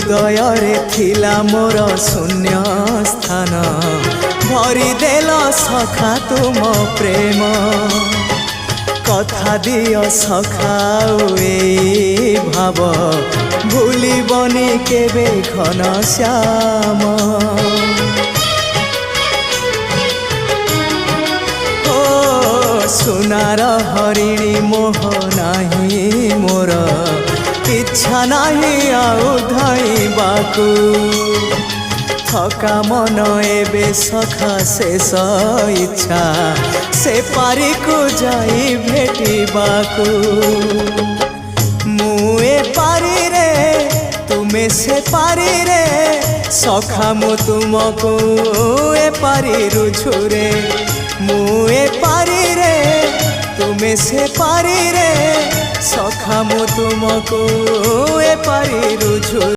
हृदय रे थिला मोर शून्य स्थान भरी देल सखा तुम प्रेम कथा दियो सखाऊ ए भाव भूलिबनी केबे घन श्याम ओ सुनार हरिणी मोह नाही मोर इच्छा नहीं आउ धाइबाकू थका मन एबे सखा शेष इच्छा से पारी को जाई भेटिबाकू मुए पारी रे तुमे से पारी रे सखा मु तुमको ए पारी रुझुरे मुए पारी रे तुमे से पारी रे सखा मु तुमको ए पारी रुझु।